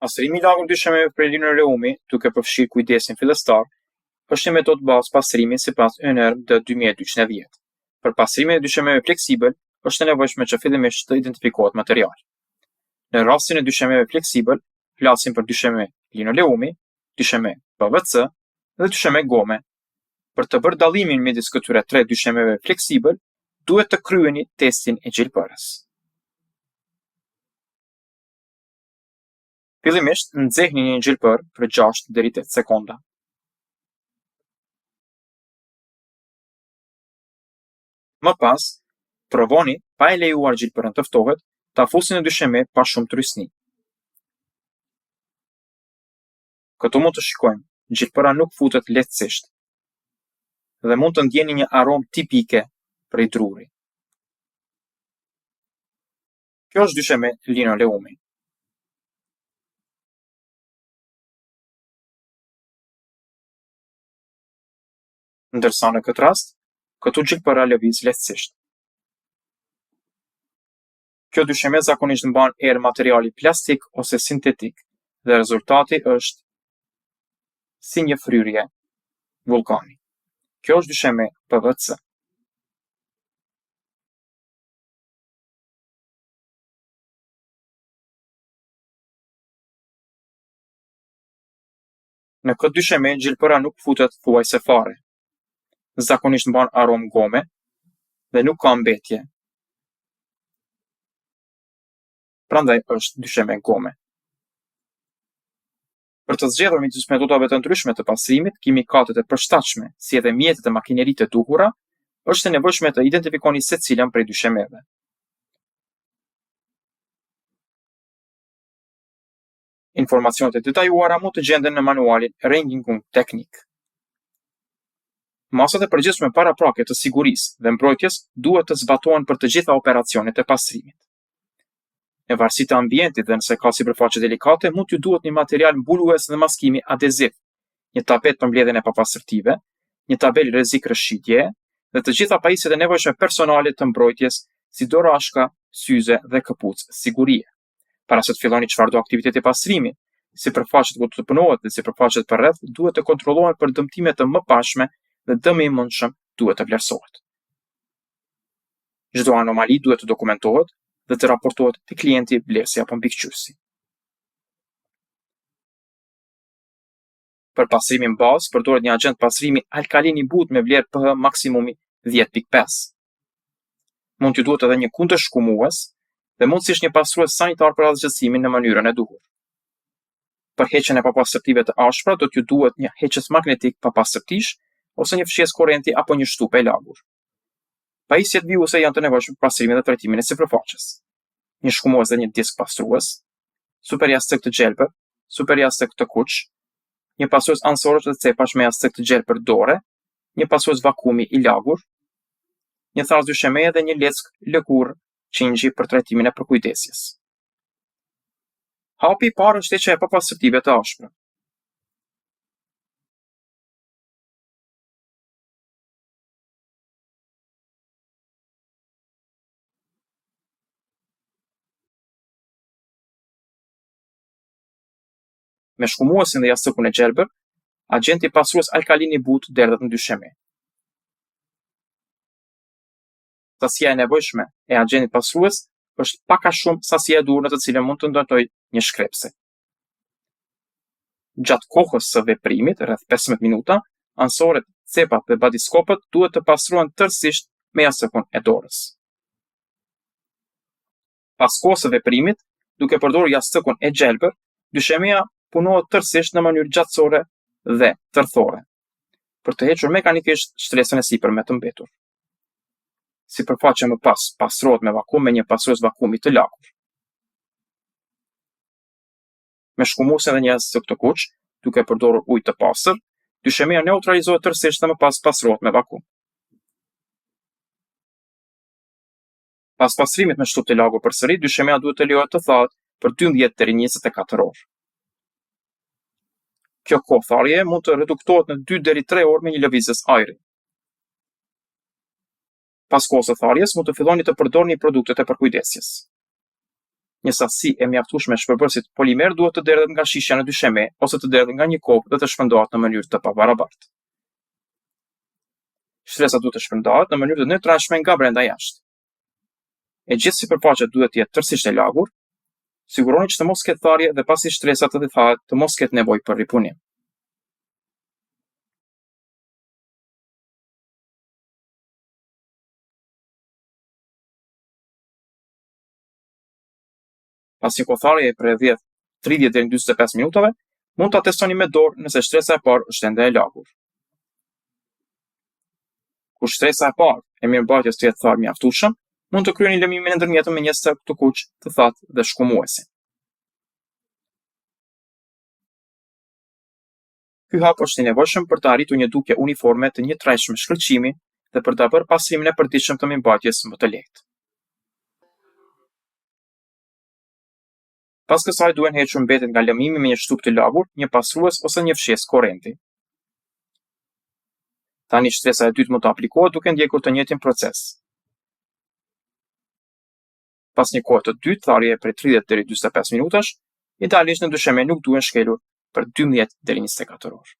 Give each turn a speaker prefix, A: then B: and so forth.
A: Pastrimi I lagur dyshemeve për linën e reumi, duke përfshirë kujdesin fillestar, është një metodë bazë pastrimi sipas ENR D 2210. Për pastrimin e dyshemeve fleksibël, është e nevojshme që fillimisht të identifikohet materiali. Në rastin e dyshemeve fleksibël, flasim për dysheme linoleumi, dysheme PVC dhe dysheme gome. Për të bërë dallimin midis këtyre tre dyshemeve fleksibël, duhet të kryeni testin e gjilpërës. Fillimisht nxehni një gjilpër për 6 deri 8 sekonda. Më pas, provoni pa e lejuar gjilpërën të ftohet, ta fusni në dysheme pa shumë trysni. Këtu mund të shikojmë, gjilpëra nuk futet lehtësisht dhe mund të ndjeni një aromë tipike prej drurit. Kjo është dysheme linoleumi. Ndërsa në këtë rast, këtu gjilpëra lëviz lehtësisht. Kjo dysheme zakonisht mban erë materiali plastik ose sintetik dhe rezultati është si një fryrje vulkani. Kjo është dysheme PVC. Në këtë dysheme gjilpëra nuk futet thuajse fare. Zakonisht mban aromë gome dhe nuk ka mbetje. Prandaj është dysheme gome. Për të zgjedhur midis metodave të ndryshme të pastrimit, kimikatet e përshtatshme, si edhe mjetet e makineritë të duhura, është e nevojshme të identifikoni secilën prej dyshemeve. Informacionet e detajuara mund të gjenden në manualin Renging Teknik. Masat e përgjithshme paraprake të sigurisë dhe mbrojtjes duhet të zbatohen për të gjitha operacionet e pastrimit. Në varësi të ambientit dhe nëse ka sipërfaqe delikate, mund t'ju duhet një material mbulues dhe maskimi adeziv, një tapet për mbledhjen e papastërtive, një tabel rrezik rrëshqitjeje dhe të gjitha pajisjet e nevojshme personale të mbrojtjes, si dorashka, syze dhe këpucë sigurie. Para se të filloni çfarëdo aktiviteti pastrimi, sipërfaqet ku të punohet dhe sipërfaqet përreth duhet të kontrollohen për dëmtime të mëpashme dhe dëmi I mundshëm duhet të vlerësohet. Çdo anomali duhet të dokumentohet dhe të raportohet te klienti, blesi apo mbikëqyrësi. Për pastrimin bazë përdoret një agent pastrimi alkalin I butë me vlerë pH maksimumi 10.5. Mund t'ju duhet edhe një kundërshkumues dhe mundësisht një pastrues sanitar për asgjësimin në mënyrën e duhur. Për heqjen e papastërtive të ashpra do t'ju duhet një heqës magnetik papastërtish ose një fshjes korrenti apo një shtupe e lagur. Pajisjet vijuese janë të nevojshme për pastrimin dhe trajtimin e sipërfaqes. Një shkumues dhe një disk pastrues, superjastëk të gjelbër, superjastëk të kuq, një pastrues ansorësh dhe cepash me jastëk të gjelbër dore, një pastrues vakumi I lagur, një tharz dyshemeje dhe një leck lëkurë qingji për trajtimin e përkujdesjes. Hapi I parë është heqja e papastërtive të ashpra. Me shkumuesin dhe jastëkun e gjelbër, agenti pastrues alkalin I butë derdhet në dysheme. Sasia e nevojshme e agentit pastrues është pak a shumë sasia e duhur në të cilën mund të ndërtojë një shkrepse. Gjatë kohës së veprimit, rreth 15 minuta, ansoret, cepat dhe badiskopët duhet të pastrohen tërësisht me jastëkun e dorës. Pas kohës së veprimit, duke përdorur jastëkun e gjelbër, dyshemeja punohet tërësisht në mënyrë gjatësore dhe tërthore, për të hequr mekanikisht shtresën e sipërme të mbetur. Sipërfaqja më pas pastrohet me vakum me një pastrues vakumi të lagur. Me shkumuesin dhe një jastëk të kuq, duke përdorur ujë të pastër, dyshemeja neutralizohet tërësisht dhe më pas pastrohet me vakum. Pas pastrimit me shtupë të lagur përsëri, dyshemeja duhet të lejohet të thahet për 12 deri 24 orë. Kjo kohë tharje mund të reduktohet në 2 deri 3 orë me një lëvizjes ajri. Pas kohës së tharjes mund të filloni të përdorni produktet e përkujdesjes. një sasi e mjaftueshme shpërbërësit polimer duhet të derdhet nga shishja në dysheme ose të derdhet nga një kokë dhe të shpërndahet në mënyrë të pabarabartë. Shtresa duhet të shpërndahet në mënyrë të neutralshme nga brenda jashtë. E gjithë sipërfaqja duhet të jetë tërësisht e lagur. Siguroni që të mos ketë tharje dhe pasi shtresa të thahet të mos ketë nevojë për ripunim. Pas një kohëtharje për 30 deri në 45 minutave, mund ta testoni me dorë nëse shtresa e parë është ende e lagur. Kur shtresa e parë e mirëmbajtjes të jetë tharë mjaftueshëm, mund të kryeni lëmimin e ndërmjetëm me një stërk të kuq, të thatë dhe shkumuesin. Ky hap është i nevojshëm për të arritur një dukje uniforme të njëtrajtshme shkëlqimi dhe për ta bërë pastrimin e përditshëm të mirëmbajtjes më të lehtë. Pas kësaj duhen hequr mbetet nga lëmimi me një shtup të lagur, një pastrues ose një fshesë korrenti. Tani shtresa e dytë mund të aplikohet duke ndjekur të njëjtin proces. Pas një kohe të dytë, tharje për 30 deri 45 minutash, idealisht në dysheme nuk duhen shkelur për 12 deri 24 orë.